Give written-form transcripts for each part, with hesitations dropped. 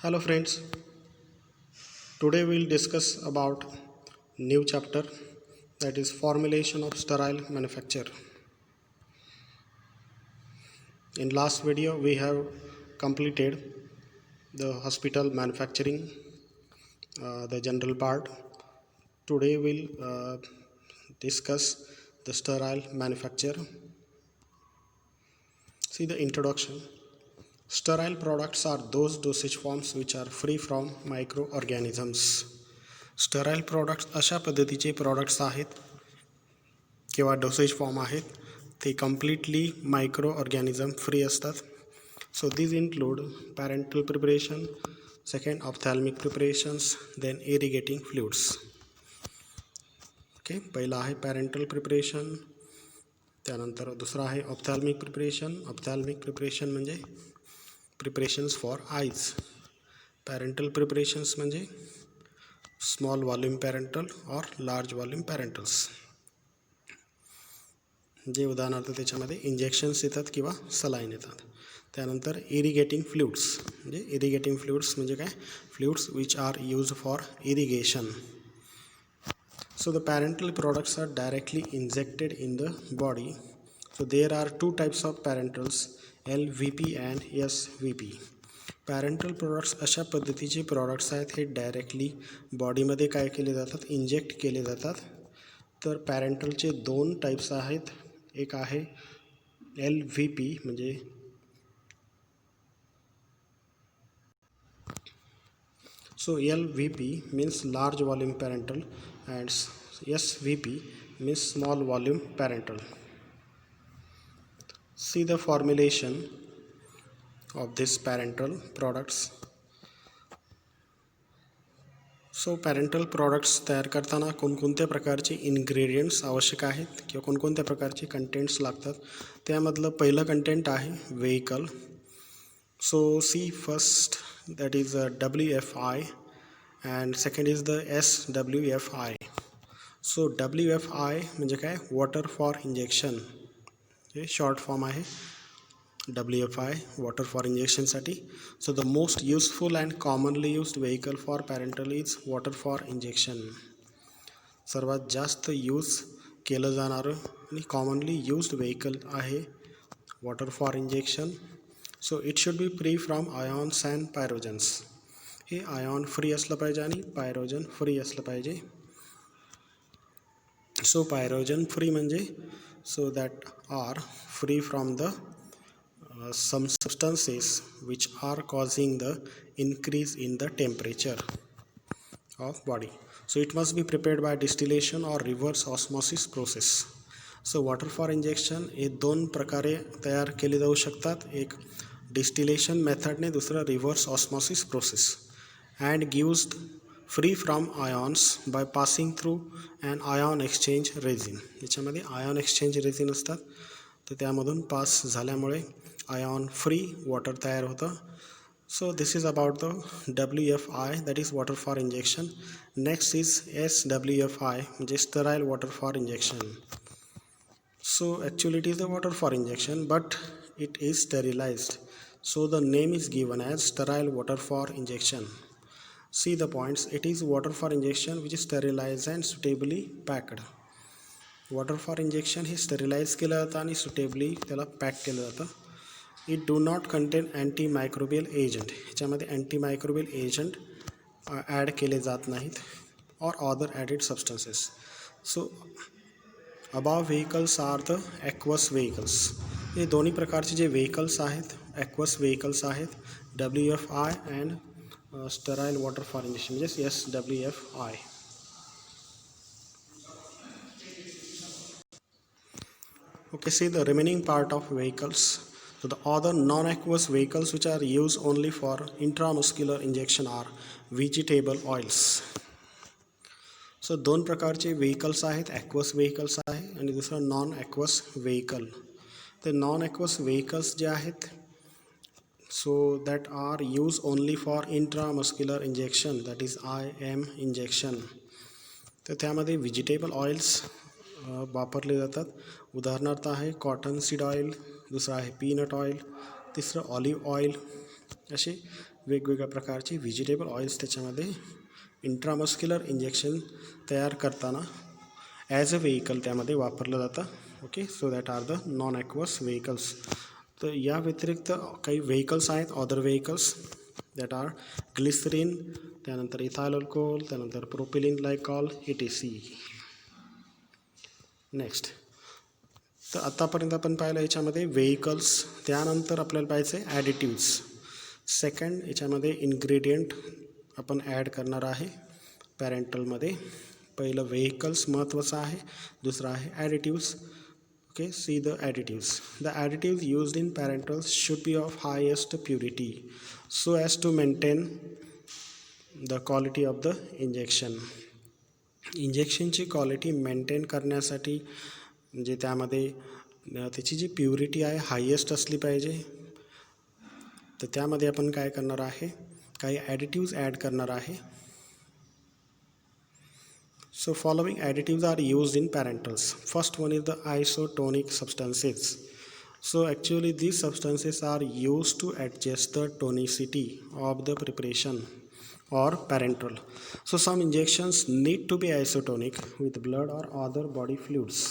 Hello friends, today we'll discuss about new chapter, that is formulation of sterile manufacture. In last video we have completed the hospital manufacturing, the general part. Today we'll discuss the sterile manufacture. See the introduction. Sterile products are those dosage forms which are free from microorganisms. Sterile products अशा पद्धतीचे products आहेत किंवा dosage form आहेत ते completely microorganism free असतात. So this include parenteral preparation, second ophthalmic preparations, then irrigating fluids. Okay, पहिला आहे parenteral preparation, त्यानंतर दुसरा आहे ऑप्थॅल्मिक प्रिपरेशन. ऑप्थॅल्मिक प्रिपरेशन म्हणजे preparations for eyes. Parenteral preparations म्हणजे स्मॉल वॉल्यूम पॅरेंटल और लार्ज वॉल्यूम पॅरेंटल्स, जे उदाहरणार्थ त्याच्यामध्ये इंजेक्शन्स येतात किंवा सलाईन येतात. त्यानंतर इरिगेटिंग फ्लुइड्स म्हणजे काय, fluids which are use for irrigation. So the parental products are directly injected in the body. So there are two types of parentals, LVP and SVP. Parental products अशा पद्धतीचे products आहेत, हे directly बॉडीमध्ये काय केले जातात, इंजेक्ट केले जातात. तर पॅरेंटलचे दोन टाईप्स आहेत. एक आहे LVP म्हणजे LVP means large volume parental and SVP means small volume parental. See the formulation of this parental products. So parental products तयार करताना कोणकोणत्या प्रकारचे इन्ग्रेडियंट्स आवश्यक आहेत किंवा कोणकोणत्या प्रकारचे कंटेंट्स लागतात. त्यामधलं पहिलं कंटेंट आहे vehicle. So see first that is WFI and second is the SWFI. So WFI म्हणजे काय, वॉटर फॉर इंजेक्शन, हे शॉर्ट फॉर्म आहे WFI, वॉटर फॉर इंजेक्शनसाठी. So the most useful and commonly used vehicle for parenteral is water for injection. सर्वात जास्त use केलं जाणारं आणि कॉमनली यूज्ड व्हेकल आहे water for injection. So it should be free from ions and pyrogens. हे ion free असलं पाहिजे आणि पायरोजन फ्री असलं पाहिजे. सो पायरोजन फ्री म्हणजे so that are free from the some substances which are causing the increase in the temperature of body. So it must be prepared by distillation or reverse osmosis process. So water for injection हे दोन प्रकारे तयार केले जाऊ शकतात, एक distillation मेथडने, दुसरं reverse osmosis process, and gives free from ions by passing through an ion exchange resin. याच्यामध्ये आयॉन एक्सचेंज रेझिन असतात, तर त्यामधून पास झाल्यामुळे आयॉन फ्री वॉटर तयार होतं. So this is about the WFI, that is water for injection. Next is SWFI म्हणजे sterile water for injection. So actually it is the water for injection but it is sterilised. So the name is given as sterile water for injection. See the points. It is water for injection which is sterilised and suitably packed. Water for injection हे sterilise केलं जातं आणि suitably त्याला pack केलं जातं. It do not contain antimicrobial agent. ह्याच्यामध्ये antimicrobial agent add केले जात नाहीत or other added substances. So above vehicles are the aqueous vehicles. हे दोन्ही प्रकारचे जे व्हेकल्स आहेत ॲक्वस व्हेकल्स आहेत, WFI and sterile water for injection म्हणजे SWFI. Okay, see the remaining part of vehicles. So the other non-aqueous vehicles which are used only for intramuscular injection are vegetable oils. So दोन प्रकारचे vehicles आहेत, aqueous vehicles आहे आणि दुसरं non aqueous vehicle. ते non aqueous vehicles जे आहेत so that are use only for intramuscular injection, that is IM injection. तर त्यामध्ये व्हेजिटेबल ऑइल्स वापरले जातात. उदाहरणार्थ आहे कॉटन सीड ऑइल, दुसरं आहे पीनट ऑइल, तिसरं ऑलिव्ह ऑइल, असे वेगवेगळ्या प्रकारचे व्हेजिटेबल ऑइल्स त्याच्यामध्ये इंट्रामस्क्युलर इंजेक्शन तयार करताना ॲज अ व्हेकल त्यामध्ये वापरलं जातं. Okay, so that are the non aqueous vehicles. तर या व्यतिरिक्त काही व्हेकल्स आहेत, other vehicles that are glycerine, त्यानंतर इथाइल अल्कोहोल, त्यानंतर प्रोपिलिन ग्लायकॉल ETC. नेक्स्ट, तर आत्तापर्यंत आपण पाहिलं याच्यामध्ये व्हेकल्स. त्यानंतर आपल्याला पाहायचं आहे ॲडिटिव्स. सेकंड याच्यामध्ये इन्ग्रेडियंट आपण ॲड करणार आहे पॅरेंटलमध्ये. पहिलं व्हेकल्स महत्त्वाचं आहे, दुसरं आहे additives. Okay, see the additives. The additives used in parenterals should be of highest purity so as to maintain the quality of the injection. इंजेक्शनची क्वालिटी मेंटेन करण्यासाठी म्हणजे त्यामध्ये त्याची जी प्युरिटी आहे हायेस्ट असली पाहिजे. तर त्यामध्ये आपण काय करणार आहे, काही ॲडिटिव्स ॲड करणार आहे. So following additives are used in parentals. First one is the isotonic substances. So actually these substances are used to adjust the tonicity of the preparation or parental. So some injections need to be isotonic with blood or other body fluids.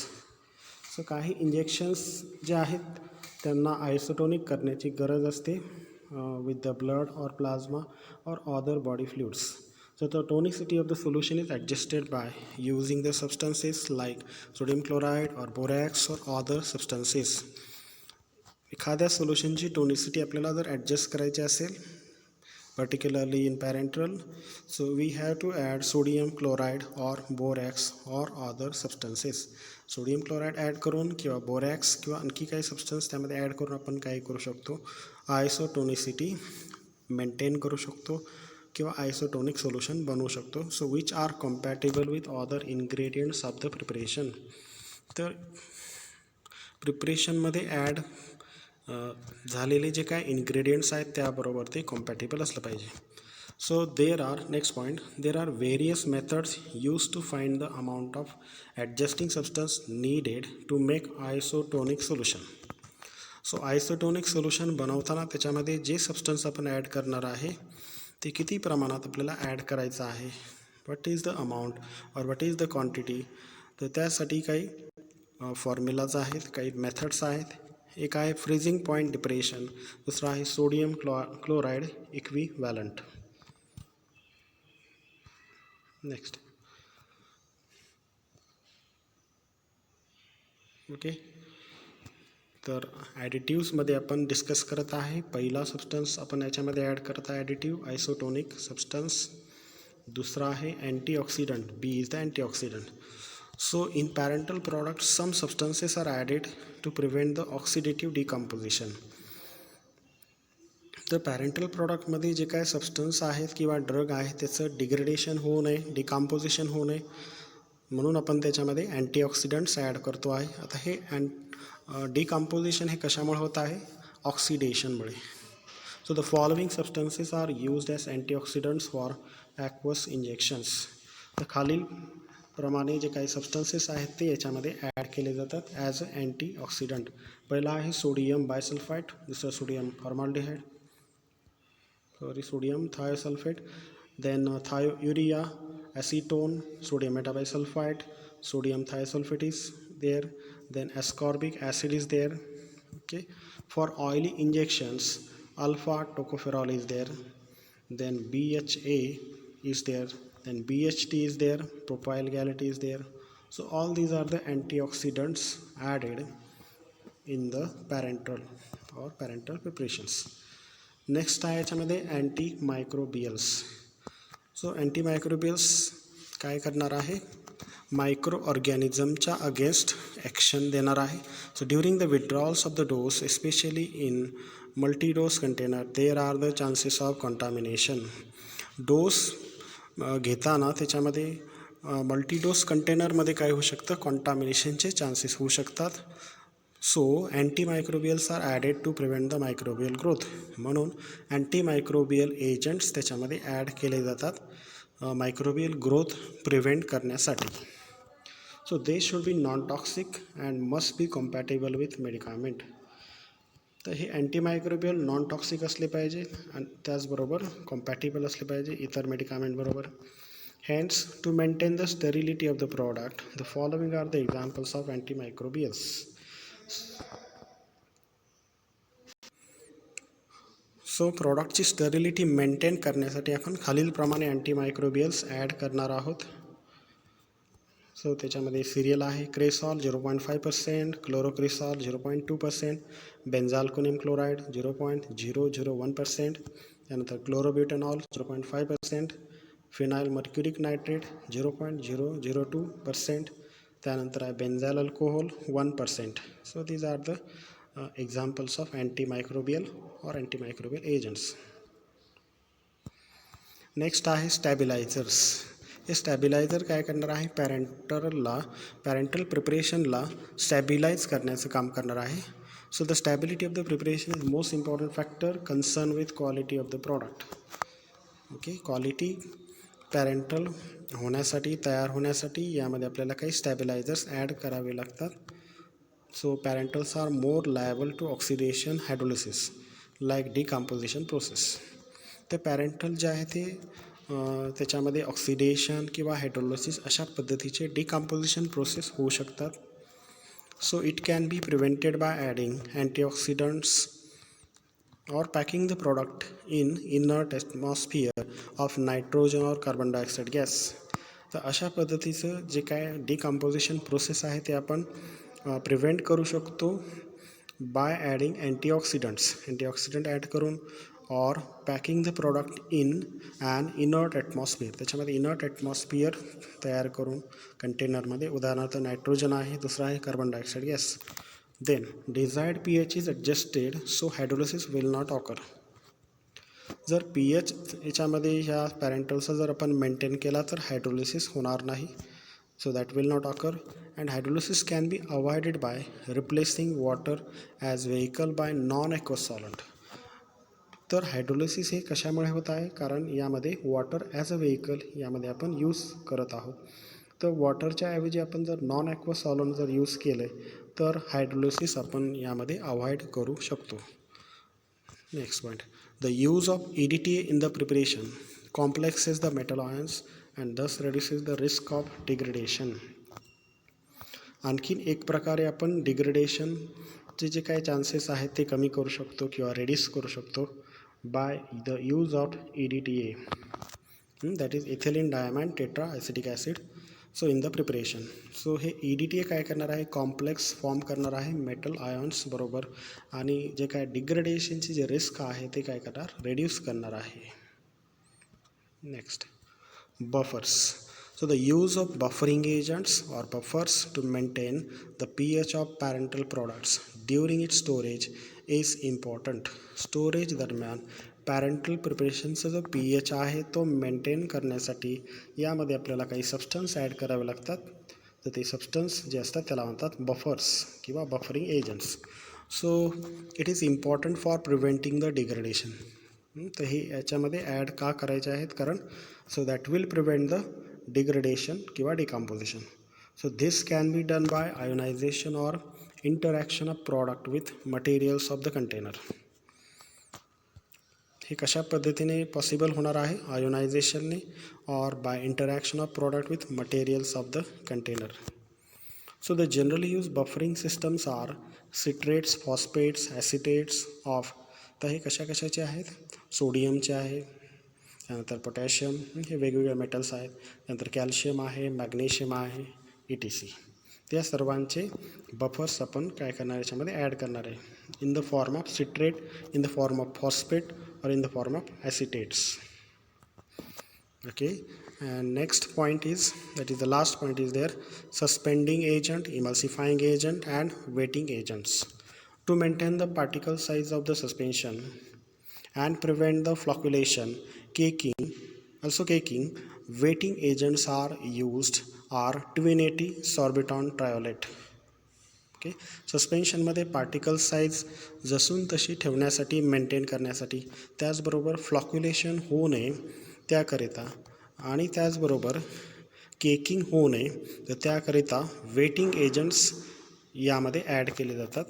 So काही injections जे आहेत त्यांना isotonic करण्याची गरज असते with the blood or plasma or other body fluids. So the tonicity of the solution is adjusted by using the substances like sodium chloride or borax or other substances. एखाद्या सोल्युशनची tonicity आपल्याला जर adjust करायची असेल particularly in parenteral, so we have to add sodium chloride or borax or other substances. Sodium chloride add करून किंवा borax किंवा आणखी काही सबस्टन्स त्यामध्ये ॲड करून आपण काय करू शकतो, आयसोटोनिसिटी मेंटेन करू शकतो किंवा आयसोटोनिक सोल्युशन बनवू शकतो. So which are compatible with other ingredients of the preparation. तर प्रिपरेशनमध्ये ॲड झालेले जे काय इन्ग्रेडियंट्स आहेत त्याबरोबर ते कॉम्पॅटेबल असलं पाहिजे. So there are next point, there are various methods use to find the amount of adjusting substance needed to make isotonic solution. So isotonic solution बनवताना त्याच्यामध्ये जे सबस्टन्स आपण ॲड करणार आहे ते किती प्रमाणात आपल्याला ॲड करायचं आहे, व्हॉट इज द अमाऊंट और व्हॉट इज द क्वांटिटी. तर त्यासाठी काही फॉर्म्युलाज आहेत, काही मेथड्स आहेत. एक आहे फ्रीजिंग पॉईंट डिप्रेशन, दुसरा आहे sodium chloride equivalent. Next, okay, तर ॲडिटिव्समध्ये आपण डिस्कस करत आहे. पहिला सबस्टन्स आपण याच्यामध्ये ॲड करत आहे ॲडिटिव्ह आयसोटोनिक सबस्टन्स. दुसरा आहे antioxidant, B is the antioxidant. So in parental products some substances are added to prevent the oxidative decomposition. तर पॅरेंटल प्रॉडक्टमध्ये जे काय सबस्टन्स आहेत किंवा ड्रग आहे त्याचं डिग्रेडेशन होऊ नये, डिकम्पोजिशन होऊ नये म्हणून आपण त्याच्यामध्ये अँटीऑक्सिडंट्स ॲड करतो आहे. आता हे डिकम्पोजिशन हे कशामुळे होत आहे, ऑक्सिडेशनमुळे. So the following substances are used as antioxidants for aqueous injections. तर खालील प्रमाणे जे काही सबस्टन्सेस आहेत ते याच्यामध्ये ॲड केले जातात ॲज अ अँटीऑक्सिडंट. पहिला आहे सोडियम बायसल्फाइट, दुसरं sodium formaldehyde, sodium thiosulphate, then urea, acetone, sodium metabisulfite, sodium thiosulfate is there, then ascorbic acid is there. Okay, for oily injections alpha tocopherol is there, then BHA is there, then BHT is there, propyl gallate is there. So all these are the antioxidants added in the parenteral or parenteral preparations. Next आहे याच्यामध्ये अँटीमायक्रोबियल्स. So अँटीमायक्रोबियल्स काय करणार आहे, micro ऑर्गॅनिझमच्या against action देणार आहे. So during the withdrawals of the dose especially in multidose container there are the chances of contamination. Dose घेताना त्याच्यामध्ये मल्टीडोस कंटेनरमध्ये काय होऊ शकतं, कॉन्टामिनेशनचे चान्सेस होऊ शकतात. So antimicrobials are added to prevent the microbial growth. म्हणून अँटीमायक्रोबियल एजंट्स त्याच्यामध्ये ॲड केले जातात मायक्रोबियल ग्रोथ प्रिव्हेंट करण्यासाठी. So they should be non toxic and must be compatible with medicament. तर हे अँटीमायक्रोबियल नॉन टॉक्सिक असले पाहिजे आणि त्याचबरोबर कॉम्पॅटिबल असले पाहिजे इतर मेडिकामेंटबरोबर. Hence, to maintain the sterility of the product, the following are the examples of antimicrobials. So प्रॉडक्टची स्टेरिलिटी मेंटेन करण्यासाठी आपण खालीलप्रमाणे अँटीमायक्रोबियल्स ॲड करणार आहोत. सो त्याच्यामध्ये सिरियल आहे क्रेसॉल 0.5%, क्लोरोक्रिसॉल 0.2%, बेन्झाल्कोनियम क्लोराईड 0.001%, त्यानंतर क्लोरोब्युटेनॉल 0.5%, फिनाइल मर्क्युरिक नायट्रेट 0.002%, त्यानंतर आहे benzyl alcohol 1%. So these are the examples of antimicrobial or antimicrobial agents. Next आहे स्टॅबिलायझर्स. हे स्टॅबिलायझर काय करणार आहे, पॅरेंटल प्रिपरेशनला स्टॅबिलाइज करण्याचं काम करणार आहे. So the stability of the preparation is most important factor concern with quality of the product. Okay, quality parental होण्यासाठी, तयार होण्यासाठी यामध्ये आपल्याला काही स्टॅबिलायझर्स ॲड करावे लागतात. So parenterals are more liable to oxidation hydrolysis like decomposition process. ते parenteral जे आहे ते त्याच्यामध्ये ऑक्सिडेशन किंवा हायड्रोलिसिस अशा पद्धतीचे डिकम्पोजिशन प्रोसेस होऊ शकतात. So it can be prevented by adding antioxidants or packing the product in inert atmosphere of nitrogen or carbon dioxide gas. तर अशा पद्धतीचं जे काय डिकम्पोजिशन प्रोसेस आहे ते आपण प्रिव्हेंट करू शकतो बाय ॲडिंग अँटीऑक्सिडंट ॲड करून और packing the product in an inert atmosphere. त्याच्यामध्ये इनर्ट ॲटमॉस्फियर तयार करून कंटेनरमध्ये, उदाहरणार्थ नायट्रोजन आहे, दुसरा आहे carbon dioxide gas. Then desired pH is adjusted so hydrolysis will not occur. जर pH याच्यामध्ये ह्या पॅरेंटलचा जर आपण मेंटेन केला तर हायड्रोलिसिस होणार नाही. So that will not occur and hydrolysis can be avoided by replacing water as vehicle by non aqueous solvent. तर हायड्रोलिसिस हे कशामुळे होत आहे, कारण यामध्ये वॉटर ॲज अ व्हेकल यामध्ये आपण यूज करत आहोत. तर वॉटरच्या ऐवजी आपण जर नॉन ॲक्वस सॉलंट जर यूज केलं तर हायड्रोलिसिस आपण यामध्ये अवॉइड करू शकतो. Next point, the use of EDTA in the preparation complexes the metal ions and thus reduces the risk of degradation. आणखीन एक प्रकारे आपण डिग्रेडेशनचे जे काही चान्सेस आहेत ते कमी करू शकतो किंवा रेड्यूस करू शकतो by the use of EDTA, that is ethylene diamine tetra acetic acid. So in the preparation, so हे EDTA काय करणार आहे, कॉम्प्लेक्स फॉर्म करणार आहे मेटल आयन्स बरोबर आणि जे काय डिग्रेडेशनची जे रिस्क आहे ते काय करणार, रेड्यूस करणार आहे. Next, buffers. So the use of buffering agents or buffers to maintain the pH of parental products during its storage is important. Storage दरम्यान पॅरेंटल प्रिपरेशनचा जो pH आहे तो मेंटेन करण्यासाठी यामध्ये आपल्याला काही सबस्टन्स ॲड करावे लागतात. तर ते सबस्टन्स जे असतात त्याला म्हणतात बफर्स किंवा buffering agents. So it is important for preventing the degradation. तर हे याच्यामध्ये ॲड का करायचे आहेत, कारण so that will prevent the degradation किंवा decomposition. So this can be done by ionisation or interaction of product with materials of the container. हे कशा पद्धतीने पॉसिबल होणार आहे, आयोनायझेशनने or by interaction of product with materials of the container. So the generally use buffering systems R सिट्रेट्स, phosphates, ॲसिटेट्स of. तर हे कशाचे आहेत, सोडियमचे आहे, त्यानंतर पोटॅशियम, हे वेगवेगळे मेटल्स आहेत, त्यानंतर कॅल्शियम आहे, मॅग्नेशियम आहे, ETC. त्या सर्वांचे बफर्स आपण काय करणार याच्यामध्ये ॲड करणार आहे in the form of citrate, in the form of phosphate or in the form of acetates. Okay, and next point is, that is the last point is there, suspending agent, emulsifying agent and wetting agents. To maintain the particle size of the suspension and prevent the flocculation, caking, wetting agents are used are 280 sorbiton triolate. Okay, सस्पेन्शनमध्ये particle size जसून तशी ठेवण्यासाठी, maintain करण्यासाठी, त्याचबरोबर फ्लॉक्युलेशन होऊ नये त्याकरिता आणि त्याचबरोबर केकिंग होऊ नये तर त्याकरिता वेटिंग एजंट्स यामध्ये ॲड केले जातात.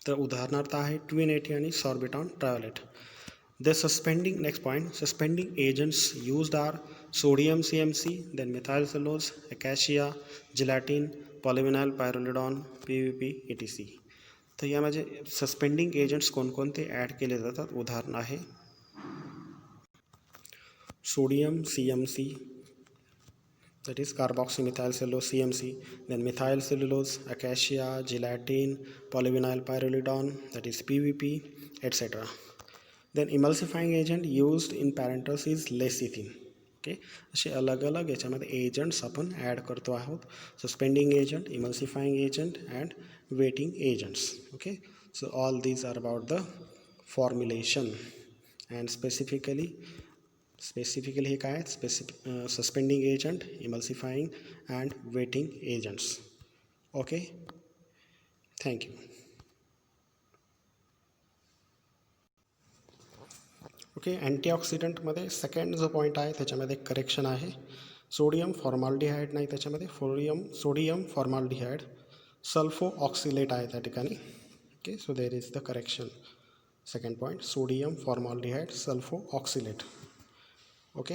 तर उदाहरणार्थ आहे 280 आणि सॉर्बिटॉन ट्रायोलेट. The suspending, next point, suspending agents used are sodium CMC, then methyl cellulose, acacia, gelatin, polyvinyl pyrrolidone, PVP, etc. तर यामध्ये सस्पेंडिंग एजंट्स कोणकोणते ॲड केले जातात. उदाहरण आहे sodium CMC, that is carboxymethyl cellulose CMC, then methyl cellulose, acacia, gelatin, polyvinyl pyrrolidone, that is PVP, etc. Then emulsifying agent used in parentheses lecithin. Okay, असे अलग अलग याच्यामध्ये एजंट्स आपण ॲड करतो आहोत. Suspending agent, emulsifying agent and wetting agents. Okay, so all these are about the formulation and specifically हे काय आहेत, suspending agent, emulsifying and wetting agents. Okay, thank you. Okay, अँटीऑक्सिडंटमध्ये सेकंड जो पॉईंट आहे त्याच्यामध्ये करेक्शन आहे. सोडियम फॉर्माल्डिहाईड नाही, त्याच्यामध्ये सोडियम फॉर्माल्डिहाईड सल्फो ऑक्सिलेट आहे त्या ठिकाणी. Okay, so there is the correction. Second point sodium formaldehyde sulfoxylate. Okay.